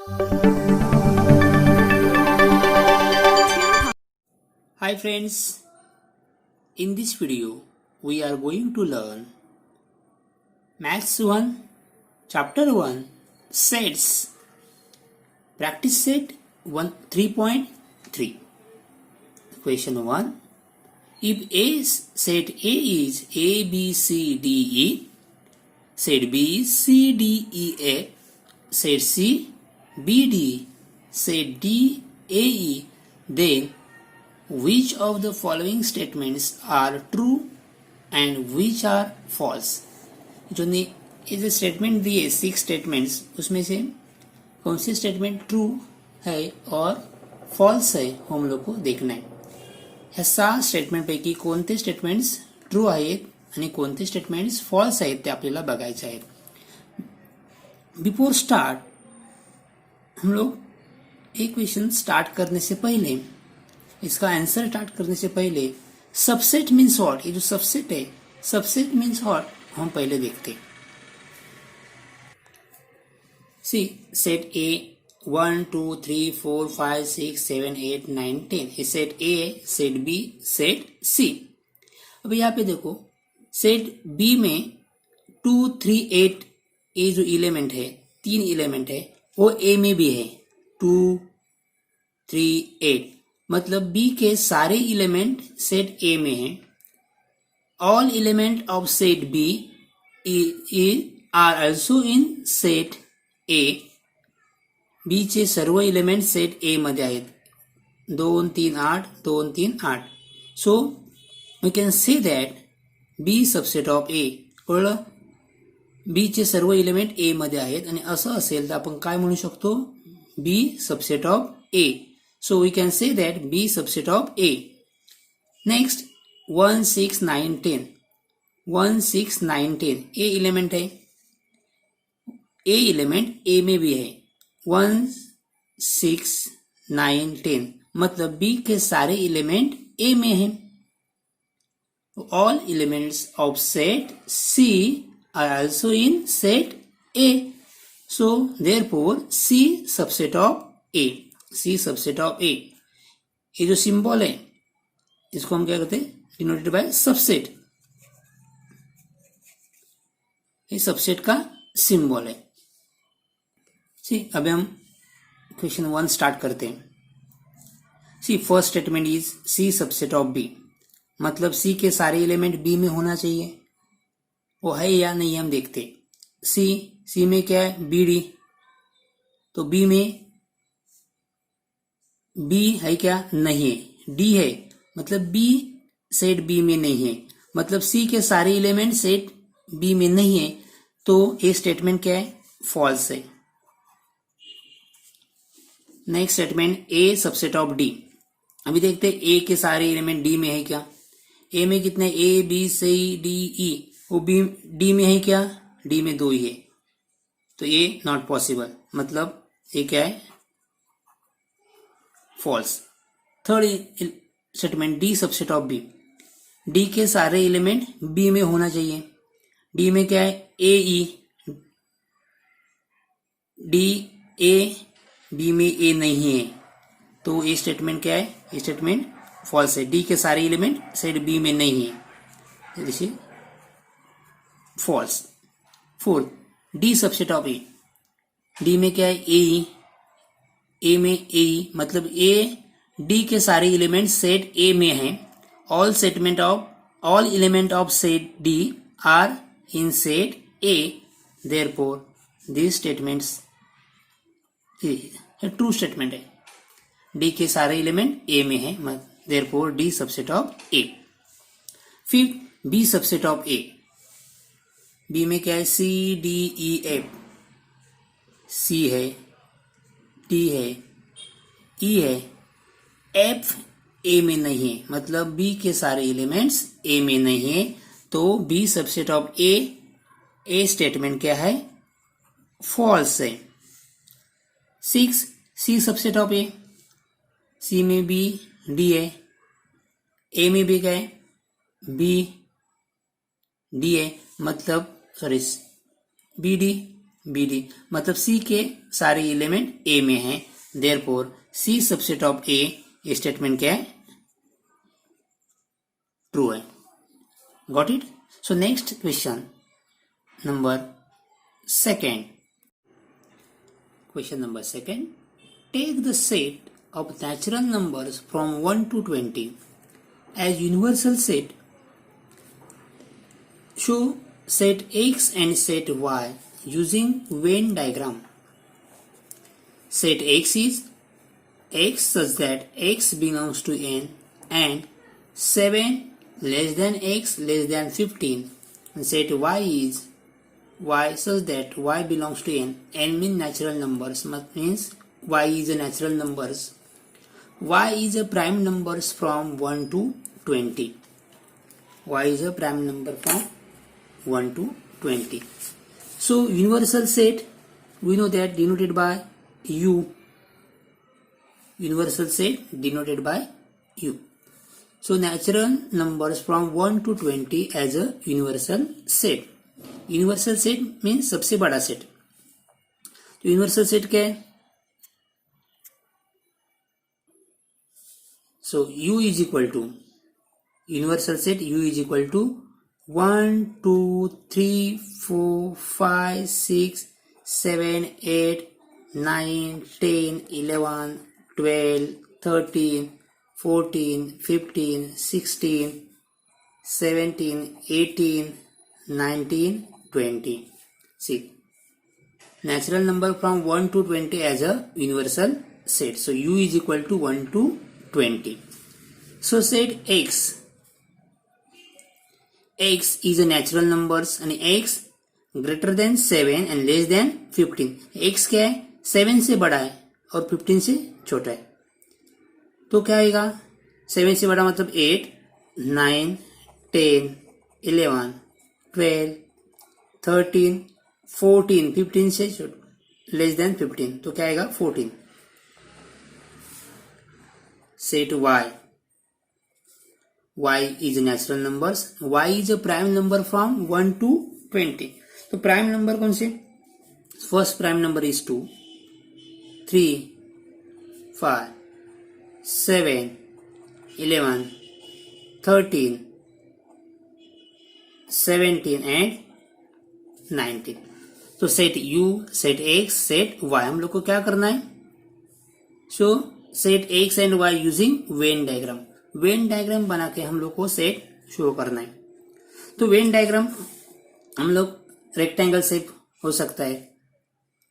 Hi friends, in this video we are going to learn Maths 1 Chapter 1 Sets Practice Set 3.3. Question 1. If set A is A, B, C, D, E, set B is C, D, E, F, set C, B, D, set D, A, E, then which of the following statements are true and which are false? जो ने ये जो statement दिए 6 statements उसमें से कौन सी statement true है और फॉल्स है हम लोग को देखना है. ह्या 6 स्टेटमेंट पैकी कोणते स्टेटमेंट्स ट्रू आहेत आणि कोणते स्टेटमेंट्स फॉल्स आहेत ते आपल्याला बघायचे आहेत. बिफोर स्टार्ट हम लोग एक क्वेश्चन स्टार्ट करने से पहले इसका आंसर स्टार्ट करने से पहले सबसेट मीन्स व्हाट, ये जो सबसेट है सबसेट मीन्स व्हाट हम पहले देखते. सी सेट ए 1 2 3 4 5 6 7 8 9 10 ये सेट ए है, सेट बी, सेट सी. अब यहाँ पे देखो सेट बी में 2 3 8 ये जो एलिमेंट है 3 एलिमेंट है वो ए में भी है 2 3 8 मतलब बी के सारे एलिमेंट सेट ए में हैं. All element of set B are also in set A. B चे सर्व एलिमेंट सेट ए मध्ये आहेत 2 3 8 2 3 8. So we can say that B subset of A. कळलं, बी चे सर्व एलिमेंट ए मध्ये आहेत आणि असं असेल तर आपण काय म्हणू शकतो, B subset of A. So we can say that B subset of A. Next 1 6 9 10 1 6 9 10 A element है, A एलिमेंट A में भी है 1 6 9 10 मतलब B के सारे एलिमेंट A में हैं. All elements of set C are also in set A. So therefore C subset of A. C subset of A. ये जो सिंबल है इसको हम क्या कहते हैं, डिनोटेड बाय सबसेट. ये सबसेट का सिंबल है. सी अभी हम क्वेश्चन 1 स्टार्ट करते हैं. See first statement is C subset of B, मतलब सी के सारे एलिमेंट बी में होना चाहिए. वो है या नहीं हम देखते. सी में क्या है, बी डी. तो बी में बी है क्या, नहीं है. डी है मतलब बी सेट बी में नहीं है, मतलब सी के सारे एलिमेंट सेट बी में नहीं है. तो ये स्टेटमेंट क्या है, फॉल्स है. Next statement A subset of D. अभी देखते हैं ए के सारे एलिमेंट डी में है क्या. ए में कितने, ए बी सी डी ई, वो बी डी में है क्या, डी में 2 ही है. तो ये नॉट पॉसिबल, मतलब ये क्या है, false. Third statement D subset of B. D के सारे एलिमेंट बी में होना चाहिए. डी में क्या है, ए ई, डी ए, बी में ए नहीं है. तो ये स्टेटमेंट क्या है, ये स्टेटमेंट फॉल्स है. डी के सारे एलिमेंट सेट बी में नहीं है, जैसे false. Fourth D subset of A. D में क्या है, ए में ए मतलब ए डी के सारे एलिमेंट सेट ए में हैं. All element of set D are in set A. Therefore this statements true statement है. डी के सारे एलिमेंट ए में है, therefore D subset of A. Fifth B subset of A. B में क्या है, सी डी ई एफ. सी है, T है, ई है, एफ ए में नहीं है, मतलब बी के सारे एलिमेंट्स ए में नहीं है. तो B subset of A statement क्या है, फॉल्स है. 6 सी सबसेट ऑफ ए. सी में बी डी है, ए में भी क्या है, बी डी है, मतलब sorry B D B D, मतलब सी के सारे एलिमेंट ए में हैं, therefore C subset of A, ये स्टेटमेंट क्या है, ट्रू है। Got it? So next question number second, question number second, take the set of natural numbers from 1 to 20 as universal set. Show set x and set y using Venn diagram. Set x is x such that x belongs to n and 7 less than x less than 15, and set y is y such that y belongs to n. N means natural numbers, means y is a natural numbers. Y is a prime numbers from 1 to 20. Y is a prime number from 1 to 20. So universal set, we know that denoted by U. Universal set denoted by U. So natural numbers from 1 to 20 as a universal set. Universal set means सबसे बड़ा सेट। तो universal set क्या है? So U is equal to, universal set U is equal to 1 2 3 4 5 6 7 8 9 10 11 12 13 14 15 16 17 18 19 20. See, natural number from 1 to 20 as a universal set. So U is equal to 1 to 20. So set x. X is a natural numbers and x greater than 7 and less than 15. x क्या है? 7 से बड़ा है और 15 से छोटा है। तो क्या आएगा? 7 से बड़ा मतलब 8 9 10 11 12 13 14, 15 से लेस देन 15, तो क्या आएगा? 14. Set y. y is a natural numbers. y is a prime number from 1 to 20. तो प्राइम नंबर कौन से? First prime number is 2 3 5 7 11 13 17 and 19. तो set U, set X, set Y हम लोग को क्या करना है? सो set X and Y using Venn diagram. Venn diagram बना के हम लोग को सेट शो करना है। तो वेन डायग्राम हम लोग रेक्टेंगल शेप हो सकता है,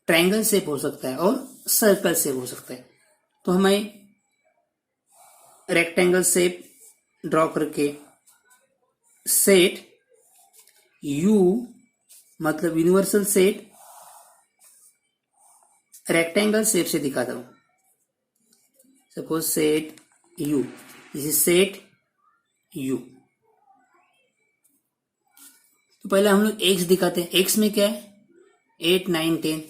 ट्रायंगल शेप हो सकता है और सर्कल शेप हो सकता है। तो हमें रेक्टेंगल शेप ड्रॉ करके सेट U मतलब यूनिवर्सल सेट रेक्टेंगल शेप से दिखाता हूं। Suppose set U, this is set U। तो पहले हम लोग x दिखाते हैं। x में क्या है? 8 9 10।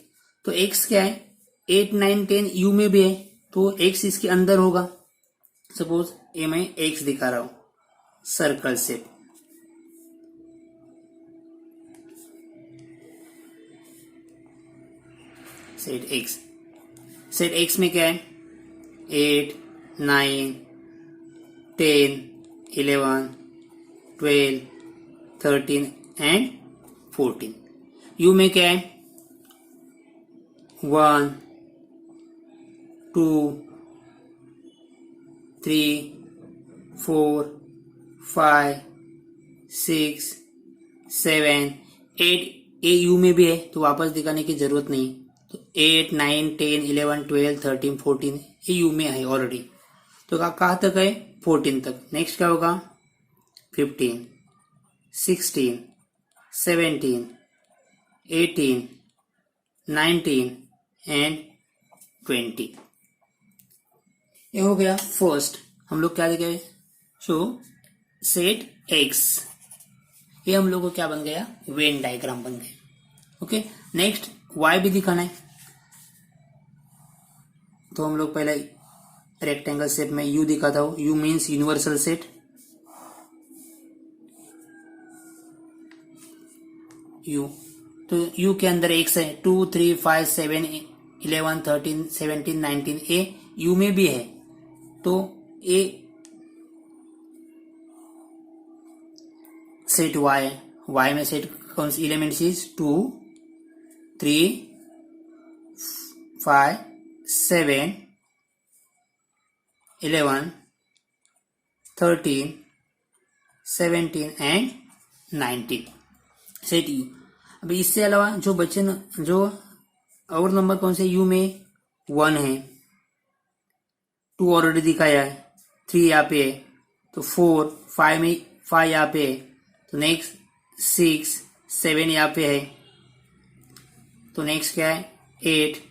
तो x क्या है? 8 9 10 U में भी है, तो x इसके अंदर होगा। सपोज ये मैं x दिखा रहा हूं circle shape. Set x, set x में क्या है? 8 9 10 11 12 13 एंड 14। U में क्या है? 1 2 3 4 5 6 7 8। ए U में भी है तो वापस दिखाने की जरूरत नहीं। तो 8 9 10 11 12 13 14 ये U में है ऑलरेडी। तो कहाँ तक है? 14 तक। नेक्स्ट क्या होगा? 15 16 17 18 19 एंड 20। ये हो गया फर्स्ट। हम लोग क्या देखे? सो सेट एक्स, ये हम लोग को क्या बन गया? वेन डायग्राम बन गया। ओके, नेक्स्ट वाई भी दिखाना है। तो हम लोग पहले रेक्टेंगल शेप में यू दिखाता हूं। You means universal set. You तो यू के अंदर एक्स है, 2, 3, 5, 7, 11, 13, 17, 19, ए यू में भी है, तो ए सेट वाई, वाई में सेट कौन सी elements is 2, 3, 5, 7, 11, 13, 17 and 19 set U. अभी इससे अलावा जो बचे जो और नंबर कौन से, यू में 1 है, 2 ऑलरेडी दिखाया है, 3 यहाँ पे है, तो 4, 5 में 5 यहाँ पे है, तो नेक्स्ट 6, 7 यहाँ पे है, तो नेक्स्ट क्या है 8,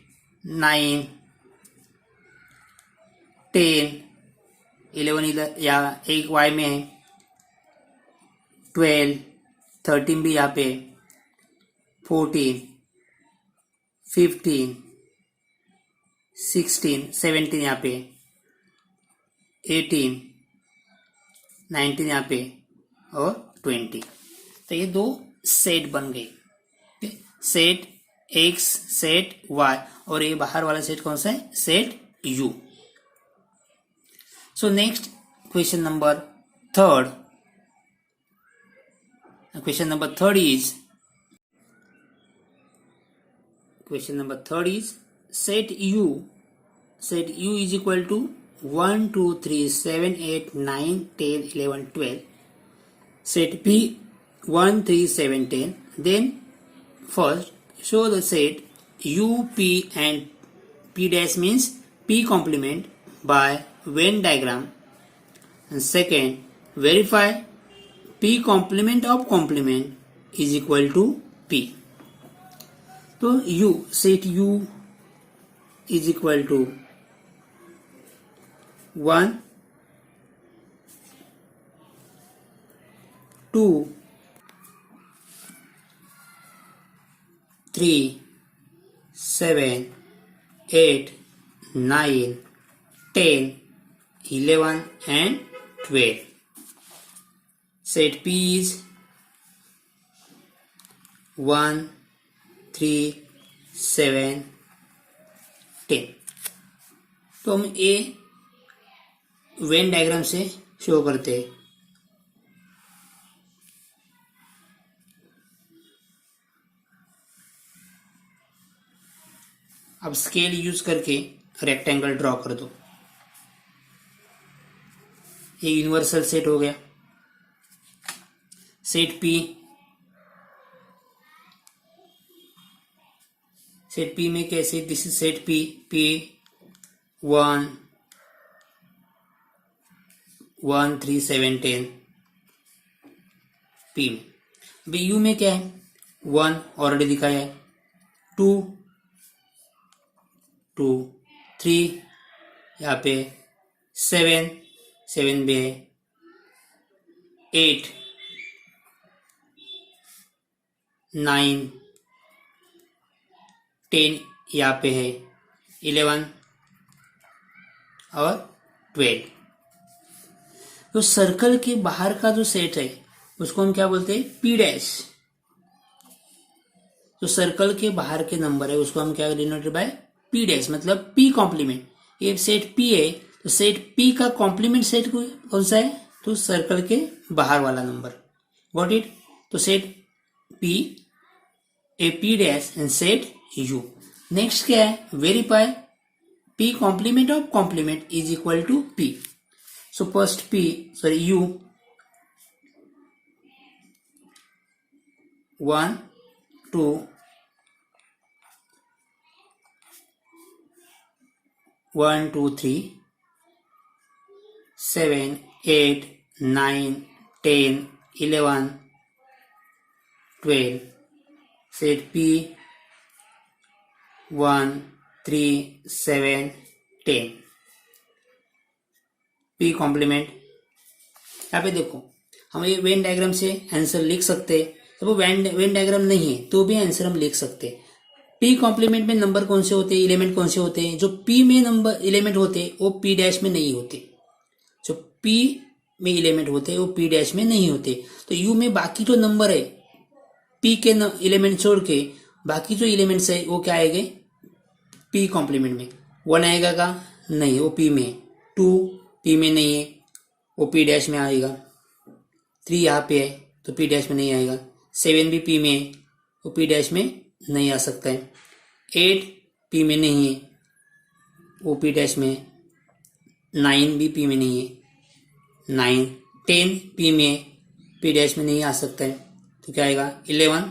9, 10, 11 या एक वाई में है, 12, 13 भी यहाँ पे, 14, 15, 16, 17 यहाँ पे, 18, 19 यहाँ पे और 20। तो ये दो सेट बन गए, सेट एक्स, सेट वाई, और ये बाहर वाला सेट कौन सा है, set you. So next question number third, question number third is set u is equal to 1, 2, 3, 7, 8, 9, 10, 11, 12. Set p 1, 3, 7, 10. Then first show the set u, p and p dash means p complement by Venn diagram. And second, verify p complement of complement is equal to p. तो u, set u is equal to 1, 2, 3, 7, 8, 9, 10, 11 and 12. Set p is 1, 3, 7, 10. तो हम ए Venn diagram से show करते हैं। अब scale use करके rectangle draw कर दो। ये यूनिवर्सल सेट हो गया। सेट पी में कैसे, this is set P 1, 3, 7, 10 P में। अभी यू में क्या है, 1 ऑलरेडी दिखाया है, 2, 3 यहाँ पे, 7 भी है, 8, 9, 10 यहाँ पे है, 11 और 12। तो सर्कल के बाहर का जो सेट है उसको हम क्या बोलते हैं, पी डैश। तो सर्कल के बाहर के नंबर है उसको हम क्या डिनोटेड बाय पी डैश, मतलब पी कॉम्प्लीमेंट। ये सेट पी है तो सेट पी का कॉम्प्लीमेंट सेट कौन सा है, तो सर्कल के बाहर वाला नंबर। Got it. तो set P A P dash and set U. Next क्या है, verify P complement of complement is equal to P. So first U 1, 2, 1, 2, 3, 7, 8, 9, 10, 11, 12. Set P 1, 3, 7, 10. P complement. यहाँ पे देखो हम ये वेन डायग्राम से आंसर लिख सकते हैं। तो वो वेन डायग्राम नहीं है तो भी आंसर हम लिख सकते हैं। पी कॉम्प्लीमेंट में नंबर कौन से होते हैं, एलिमेंट कौन से होते हैं, जो पी में नंबर एलिमेंट होते हैं वो पी डैश में नहीं होते। जो पी में एलिमेंट होते हैं वो पी डैश में नहीं होते। तो यू में बाकी जो नंबर है पी के एलिमेंट छोड़ के बाकी जो एलिमेंट्स है वो क्या आएंगे, पी कॉम्प्लीमेंट में। 1 आएगा का नहीं, वो पी में है। 2 पी में नहीं है, वो पी डैश में आएगा। 3 यहाँ पे है तो पी डैश में नहीं आएगा। 7 भी पी में है, वो पी डैश में नहीं आ सकता है। 8 पी में नहीं है, वो पी डैश में है। 9 भी पी में नहीं है, 9। 10 पी में, पी डैश में नहीं आ सकता है, तो क्या आएगा 11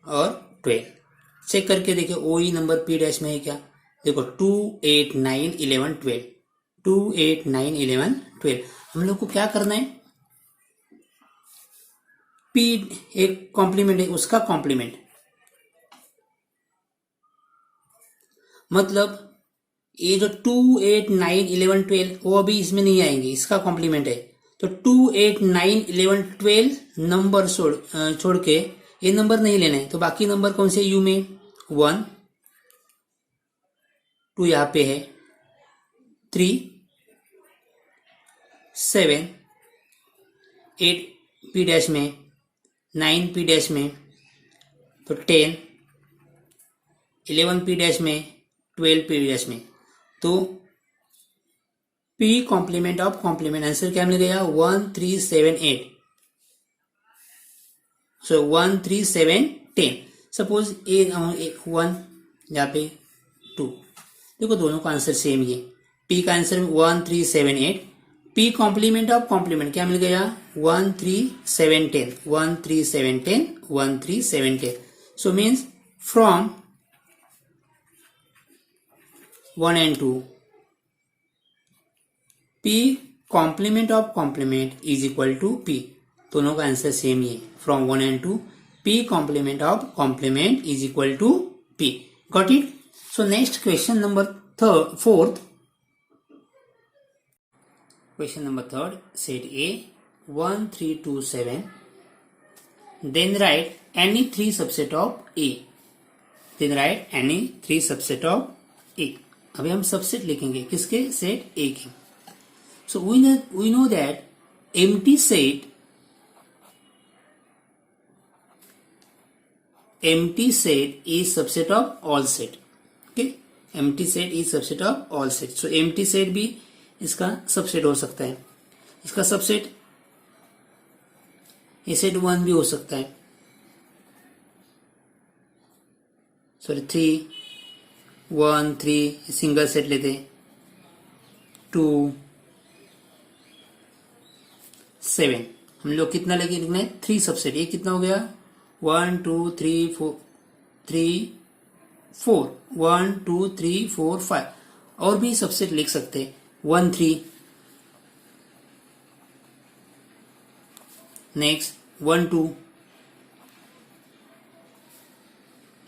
और 12। चेक करके देखिए वही नंबर पी डैश में है क्या। देखो 2 8 9 11 12, 2 8 9 11 12। हम लोग को क्या करना है, पी एक कॉम्प्लीमेंट है, उसका कॉम्प्लीमेंट, मतलब ये जो 2 8 9 11 12 वो अभी इसमें नहीं आएंगे, इसका कॉम्प्लीमेंट है। तो 2 8 9 11 12 नंबर छोड़ के ये नंबर नहीं लेना है। तो बाकी नंबर कौन से यू में, 1 2 यहाँ पे है, 3 7 8 पी डैश में, 9 पी डैश में, तो 10 11 पी डैश में, 12 पी डैश में। तो P complement of complement answer क्या मिल गया, 1 3 7 8। सो 1 3 7 10। सपोज 1 यहाँ पे 2, देखो दोनों का आंसर सेम ही है। पी का answer 1 3 7 8। P complement of complement क्या मिल गया, 1 3 7 10, 1 3 7 10, 1 3 7 10। So means from 1 and 2, P complement of complement is equal to P। दोनों का आंसर सेम ही है, from 1 and 2, P complement of complement is equal to P। Got it. So next question number 4th। Question number 3rd, set A 1 3 2 7, then write any 3 subset of A। then write any 3 subset of A। अभी हम subset लिखेंगे किसके, set A के। सो we know that empty set is subset of all set। okay, empty set is subset of all set। so empty set भी इसका subset हो सकता है। इसका सबसेट ये सेट 1 भी हो सकता है, सॉरी 3 1 3 सिंगल सेट लेते, 2 7। हम लोग कितना लेके लिखना है, 3 सबसेट। ये कितना हो गया, 1 2 3 4 3 4, 1 2 3 4 5। और भी सबसेट लिख सकते, 1 3, नेक्स्ट 1 2,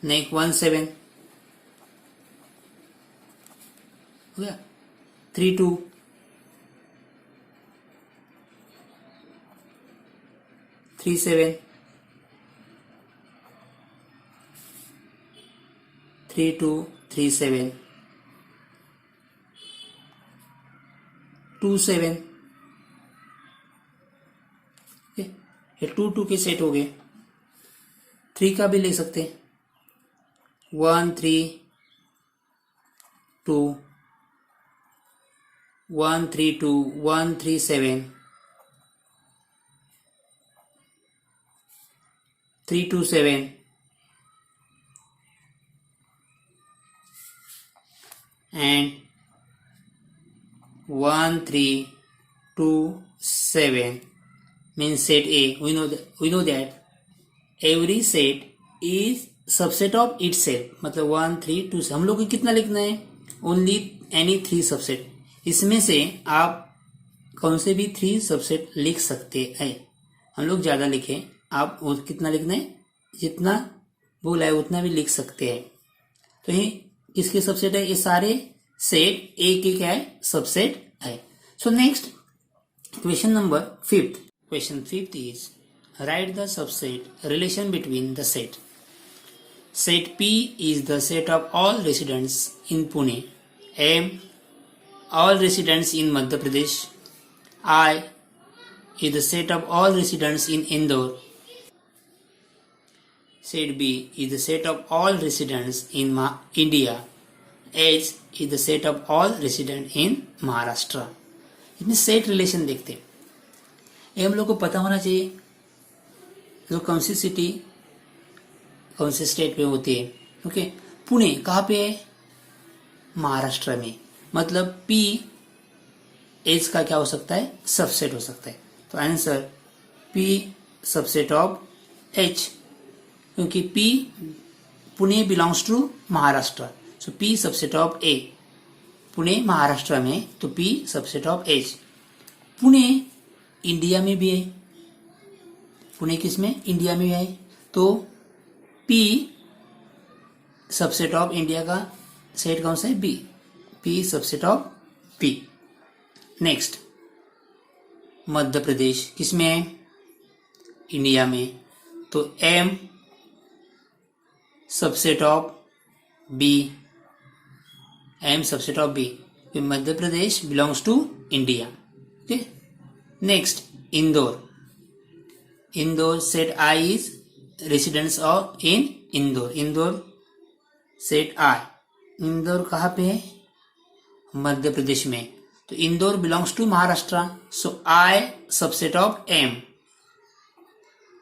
नेक्स्ट 1 7 हो गया, 3 2, 3 7, 3 2 3 7, 2 7। ये 2 2 के सेट हो गए। 3 का भी ले सकते, 1 3 2, 1 3 2, 1 3 7, 3 2 7, and 1 3 2 7 means set A। we know that every set is subset of itself। मतलब 1 3 2 से हम लोग को कितना लिखना है, ओनली एनी 3 सबसेट। इसमें से आप कौन से भी 3 सबसेट लिख सकते हैं। हम लोग ज्यादा लिखें, आप कितना लिखना है, जितना बोला है उतना भी लिख सकते हैं। तो ये किसके सबसेट है, ये सारे सेट ए के क्या है, सबसेट है। सो next question number 5th। Question 5th is right the subset relation between the set. Set P is the set of all residents in Pune, M all residents in Madhya Pradesh, I is the set of all residents in Indore, Set B is the set of all residents in India. H is the set of all residents in Maharashtra. इसमें set relation देखते हैं. ये हम लोग को पता होना चाहिए जो कौन सी सिटी कौन से स्टेट में होती है. ओके, पुणे कहाँ पे है? महाराष्ट्र में. मतलब पी एच का क्या हो सकता है? सबसेट हो सकता है. तो answer P subset of H, क्योंकि P Pune belongs to Maharashtra. So P subset of A. Pune Maharashtra में, तो P subset of H. Pune India में भी है. पुणे किस में? इंडिया में है. तो पी सबसेट ऑफ इंडिया का सेट कौन सा है? B. P subset of B. Next, Madhya Pradesh किस में है? इंडिया में. तो M subset of B. M subset of B. Madhya Pradesh belongs to India. Okay. Next, Indore. Indore set I is residence of in Indore. Indore set I. Indore कहाँ पे है? मध्य प्रदेश में. तो Indore belongs to Maharashtra. So I subset of M.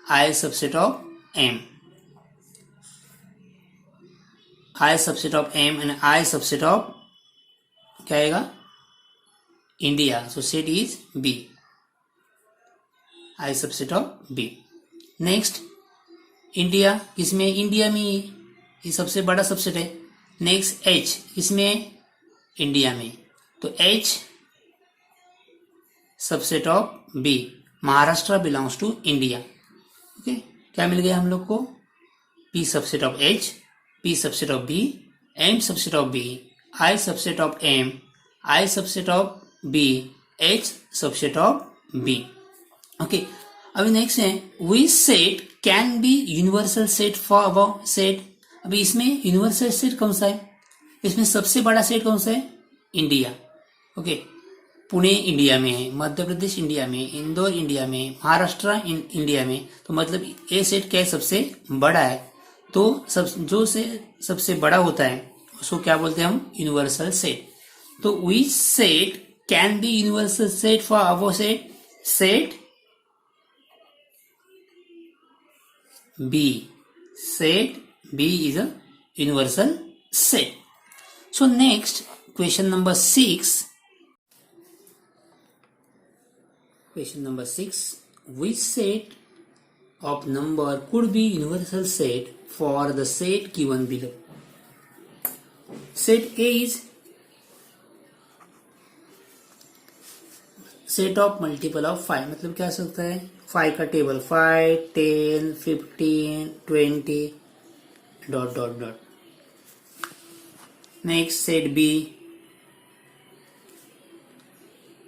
I subset of M. I subset of M and I subset of क्या आएगा? India. So set is B. I subset of B. Next, India किसमें? India में ये सबसे बड़ा subset है. Next, H किसमें? India में. तो H subset of B. Maharashtra belongs to India. Okay, क्या मिल गया हम लोग को? P subset of H, P subset of B, M subset of B, I subset of M, I subset of B, H subset of B. Okay, अभी next है which set can be universal set for above set. अभी इसमें universal set कौन सा है? इसमें सबसे बड़ा सेट कौन सा है? इंडिया. ओके, पुणे इंडिया में है, मध्य प्रदेश इंडिया में, इंदौर इंडिया में, महाराष्ट्र इंडिया में. तो मतलब ये सेट क्या है? सबसे बड़ा है. तो जो से सबसे बड़ा होता है उसको क्या बोलते हैं हम? Universal set. तो which set can be universal set for above set? Set B. Set B is a universal set. So next, question number 6. Question number 6. Which set of number could be universal set for the set given below? Set A is set of multiple of 5. मतलब क्या हो सकता है? 5 का table 5, 10, 15, 20 dot dot dot. Next, set B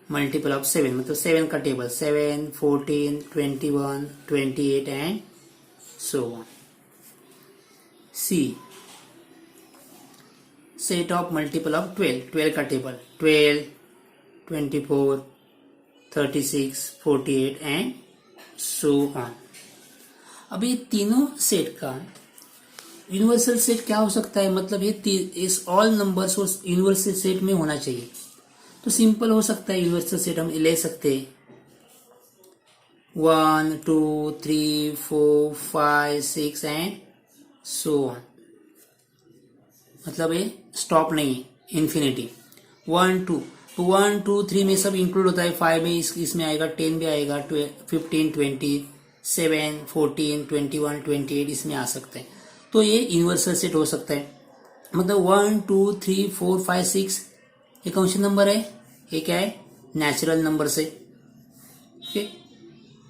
multiple of 7. मतलब 7 का table 7, 14, 21, 28 and so on. C set of multiple of 12. 12 का table 12, 24, 36, 48 and so on. अब ये तीनों सेट का यूनिवर्सल सेट क्या हो सकता है? मतलब ये इस ऑल नंबर्स यूनिवर्सल सेट में होना चाहिए. तो सिंपल हो सकता है यूनिवर्सल सेट हम ले सकते हैं 1, 2, 3, 4, 5, 6 एंड सो ऑन. मतलब ये स्टॉप नहीं है, इन्फिनिटी. 1, 2. तो 1, 2, 3 में सब इंक्लूड होता है. 5 में इसमें आएगा, 10 भी आएगा, 15, 20, 7, 14, 21, 28 इसमें आ सकते हैं. तो ये यूनिवर्सल सेट हो सकता है. मतलब 1, 2, 3, 4, 5, 6 ये कौन सा नंबर है? ये क्या है? नेचुरल नंबर से. ओके,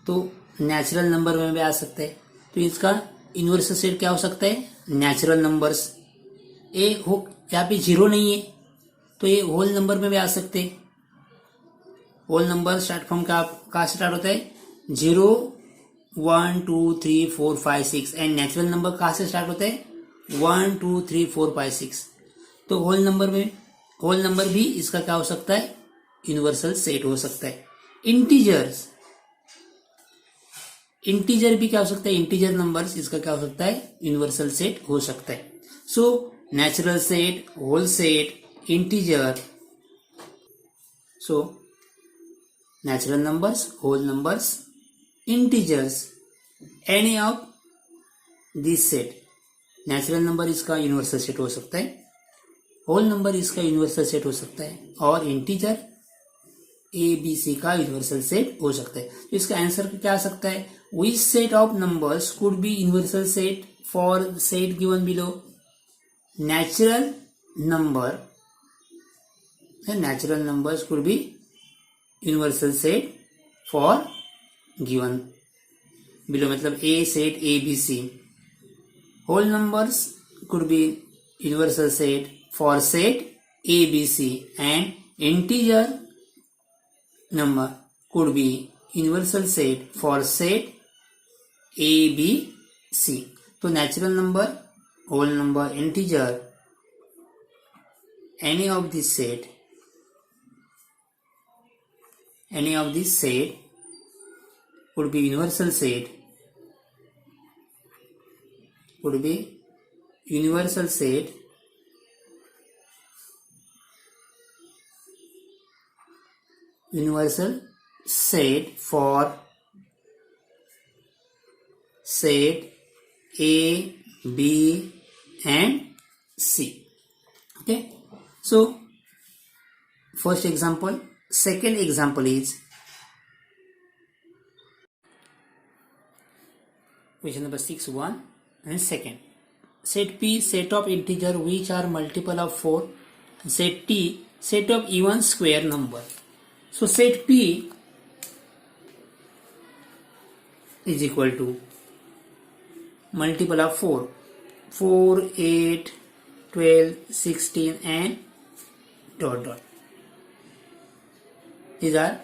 तो नेचुरल नंबर में भी आ सकता है. तो इसका यूनिवर्सल सेट क्या हो सकता है? Natural numbers. ये यहाँ पे 0 नहीं है तो ये होल नंबर में भी आ सकते हैं. होल नंबर स्टार्ट फ्रॉम कहाँ स्टार्ट होता है? 0, 1, 2, 3, 4, 5, 6 एंड नेचुरल नंबर कहाँ से स्टार्ट होता है? 1, 2, 3, 4, 5, 6. तो होल नंबर भी इसका क्या हो सकता है? यूनिवर्सल सेट हो सकता है. इंटीजर्स इंटीजर भी क्या हो सकता है, इंटीजर नंबर्स, इसका क्या हो सकता है, यूनिवर्सल सेट हो सकता है. So natural set, whole set, integer. So natural numbers, whole numbers, integers, any of this set. Natural number इसका यूनिवर्सल सेट हो सकता है, होल नंबर इसका यूनिवर्सल सेट हो सकता है, और इंटीजर ए बी सी का यूनिवर्सल सेट हो सकता है. तो इसका आंसर क्या आ सकता है, which set of numbers could be universal set for set given below. Natural numbers could be universal set for given below, मतलब a set A B C. Whole numbers could be universal set for set A, B, C, and integer number could be universal set for set A, B, C. तो natural number, whole number, integer, any of this set could be universal set, for set A, B, and C. Okay. So first example. Second example is question number 6(1) and second. Set P, set of integer which are multiple of 4. Set T, set of even square number. So set P is equal to multiple of 4. 4, 8, 12, 16 and dot. These are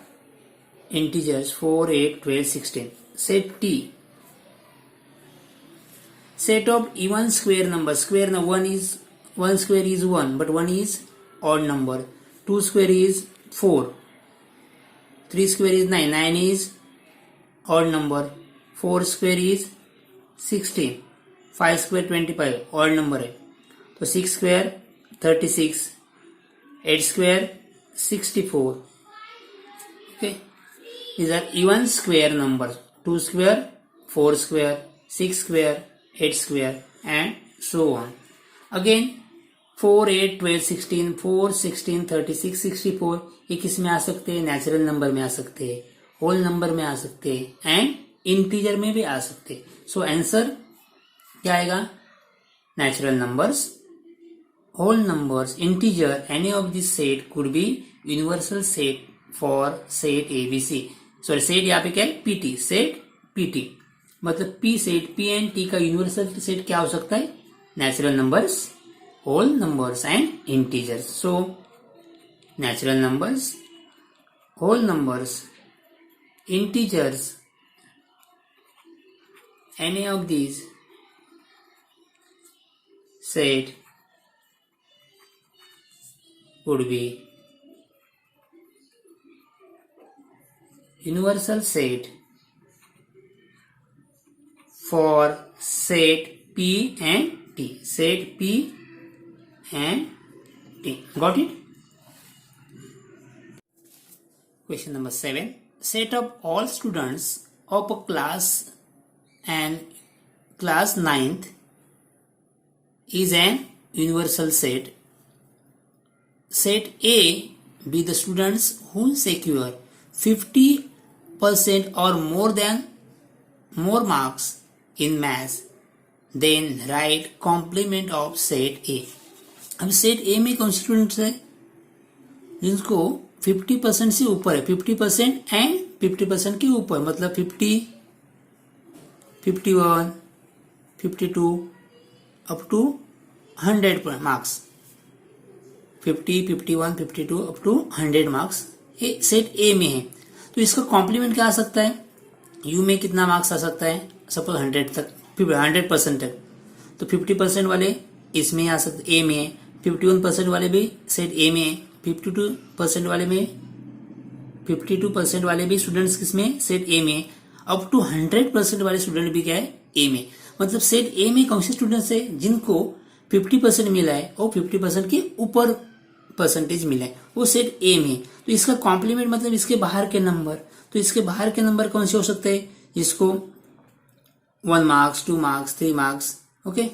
integers 4, 8, 12, 16. Set T, set of even square number. One square is 1, but 1 is odd number. 2 square is 4. 3 square is 9. 9 is odd number. 4 square is 16. 5 square 25 odd number है. तो 6 square 36. 8 square 64. Okay. These are even square numbers. 2 square, 4 square, 6 square, 8 square and so on. Again 4, 8, 12, 16, 4, 16, 36, 64 ये किस में आ सकते हैं, natural number में आ सकते हैं, होल नंबर में आ सकते हैं एंड इंटीजर में भी आ सकते हैं. सो आंसर क्या आएगा, natural numbers, whole numbers, integer, any of this set could be universal set for set A B C. Sorry set यहाँ पे क्या है, पीटी, सेट पीटी, मतलब P set, P and T का यूनिवर्सल सेट क्या हो सकता है, natural numbers, whole numbers and integers. So natural numbers, whole numbers, integers, any of these set would be universal set for set P and T. Set P and T. Got it? Question number 7. Set of all students of a class and class 9th is an universal set. Set A be the students who secure 50% or more marks in maths. Then write complement of set A. अब set A में कौन से students है जिनको 50% से ऊपर है, 50% and 50% के ऊपर, मतलब 50, 51, 52 up to 100 marks, 50, 51, 52 up to 100 marks ये सेट ए में है. तो इसका कॉम्प्लीमेंट क्या आ सकता है, यू में कितना मार्क्स आ सकता है, सपोज 100 तक, 100% तक, तो 50% वाले इसमें आ सकते, ए में है, 51% वाले भी सेट ए में है, 52% वाले भी स्टूडेंट्स किसमें, सेट ए में है. अप टू 100% वाले स्टूडेंट भी क्या है, ए में। मतलब सेट ए में कौन से स्टूडेंट्स है, जिनको 50% मिला है और 50% के ऊपर परसेंटेज मिला है, वो सेट ए में। तो इसका कॉम्प्लीमेंट मतलब इसके बाहर के नंबर। तो इसके बाहर के नंबर कौन से हो सकते हैं, जिसको 1 मार्क्स, 2 मार्क्स, 3 मार्क्स, ओके।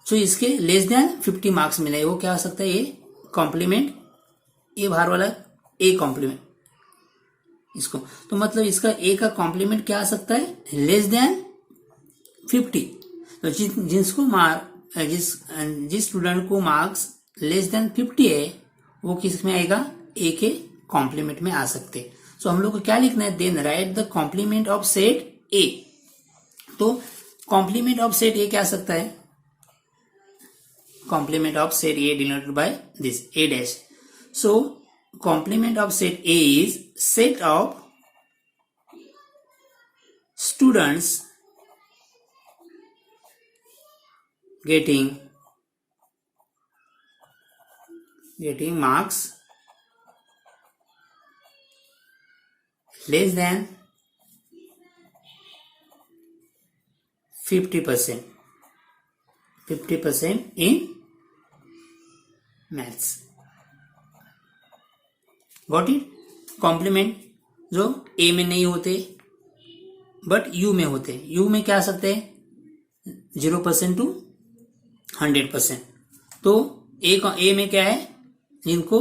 सो इसके लेस देन 50 मार्क्स मिला है, वो क्या हो सकता है, ये कॉम्प्लीमेंट, ये बाहर वाला ए कॉम्प्लीमेंट इसको। तो मतलब इसका ए का कॉम्प्लीमेंट क्या आ सकता है, लेस देन 50। तो जिस स्टूडेंट को मार्क्स लेस देन 50 है, वो किस में आएगा, ए के कॉम्प्लीमेंट में आ सकते हैं। सो हम लोग को क्या लिखना है, then write the complement of set A. तो कॉम्प्लीमेंट ऑफ सेट ए क्या आ सकता है, complement of set A denoted by this A dash. So complement of set A is set of students getting marks less than 50% in maths। Got it. Complement जो A में नहीं होते but you में होते, यू में क्या आ सकते हैं, 0% टू 100%। तो ए में क्या है, जिनको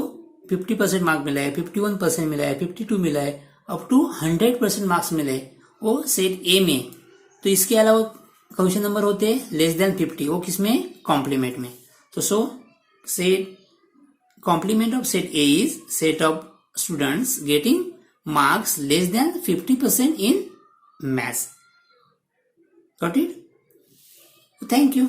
50% मार्क मिला है, 51% मिला है, 52 मिला है, अप टू 100% मार्क्स मिले, वो सेट ए में। तो इसके अलावा कौन से नंबर होते हैं, लेस देन 50, वो किसमें, कॉम्प्लीमेंट में। तो सो set complement of set A is set of students getting marks less than 50% in maths. Got it? Thank you.